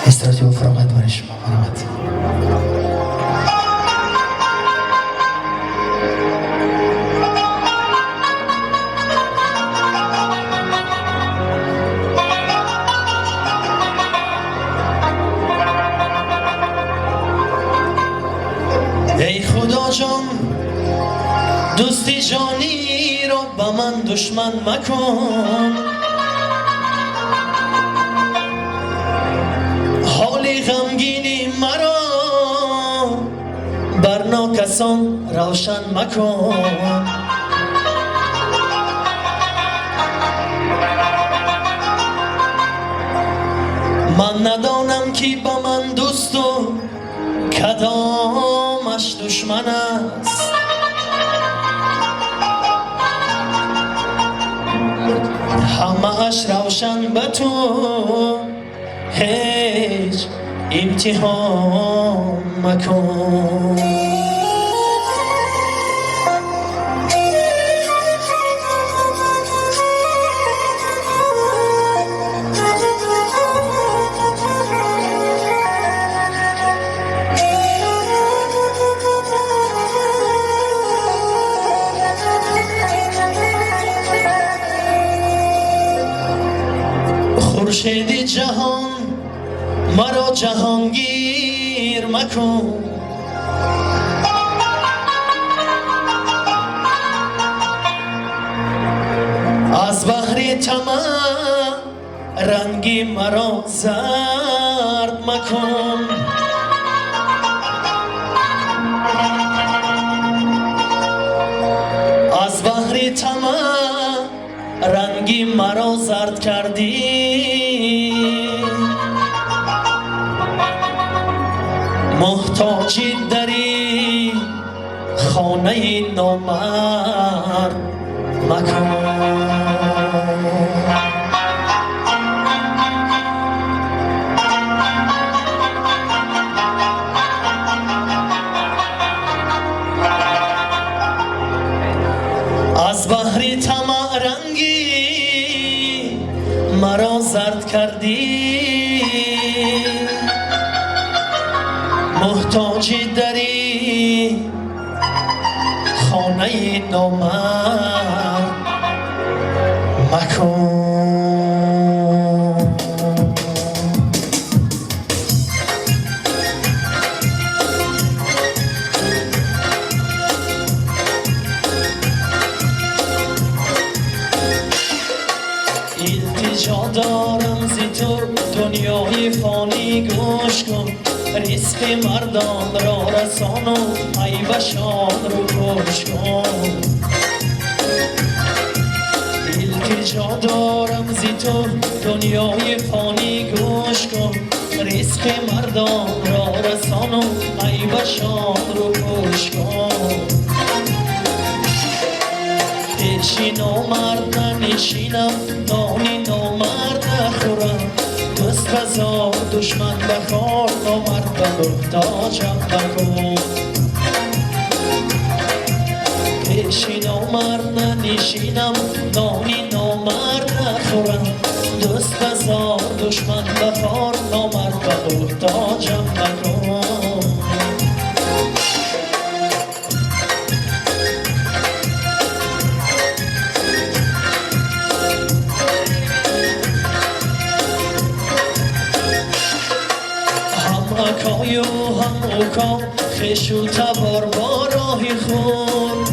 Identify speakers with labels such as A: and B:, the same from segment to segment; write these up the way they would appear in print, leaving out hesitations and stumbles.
A: استراتی و فرامت برای شما. فرامت ای خدا جان دوستی جانی رو با من دشمن مکن، حالی غمگینی مرا بر ناکسان روشن مکن. من ندانم کی با من دوست و کدامش دشمن است، همه اش روشن به تو هیچ امتحان مکن. خورشید جهان مرا جهانگیر مکن، از بحر طمع رنگی مرا زرد مکن. از بحر طمع رنگی مرا زرد کردی، محتاجی دری خانه نامرد مکن. از بحر طمع رنگی مرا زرد کردی، محتاجی دری خانه نامرد مکن. التجا دارم زی تو دنیای فانی گوش کن، رزق مردان را رسان و عیبشان رو گوش کن. التجا دارم زی تو دنیای فانی گوش کن، رزق مردان را رسان و عیبشان رو گوش کن. پیشی نامرد ننشینم، نانی نامرد نخورم، دوست بزار دشمن بخوار، نامرد به محتاجم نکن. پیشی نامرد ننشینم، نانی نامرد نخورم، دوست بزار دشمن بخوار، نامرد به محتاجم نکن. اکای و هم اوکا خش و تبار با راهی خون،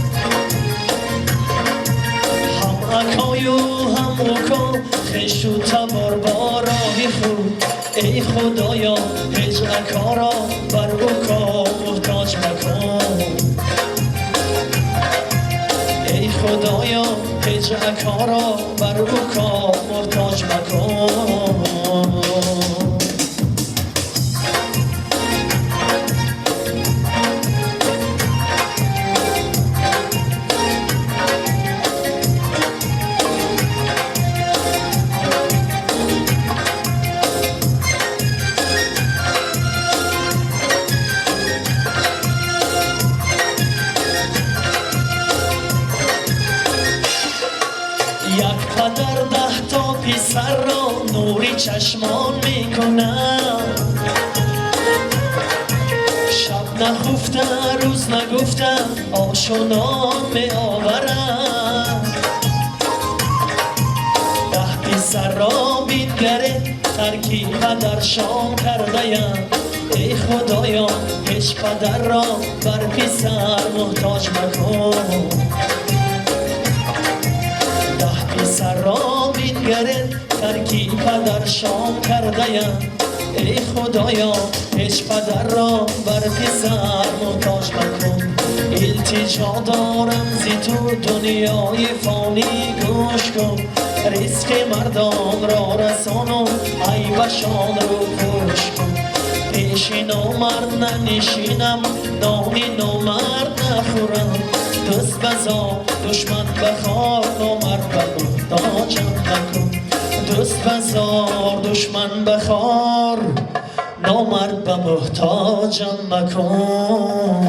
A: هم اکای و هم اوکا خش و تبار با راهی خون. ای خدایا هیچ اکا را بر اوکا محتاج مکن، ای خدایا هیچ اکا را بر اوکا محتاج مکن. یک پدر 10 تا پسر را نوری چشمان میکنم، نخفته روز نگفته آشنان می آورد ده پسر را بینگره ترکی پدرشان کرده ای خدایا هیچ پدر را بر پسر محتاج مکن ده پسر را بینگره ترکی پدرشان کرده ای خدایا هیچ پدر را بر پسر محتاج مکن التجا دارم زی تو دنیای فانی گوش کن ریسک مردان را رسانم عیبشان رو پوش کن پیش نامرد ننشینم نانی نامرد نخورم دوست بزار دشمن بخوار نامرد به محتاجم نکن دوست بزار دشمن بخوار نامرد به محتاجم مکن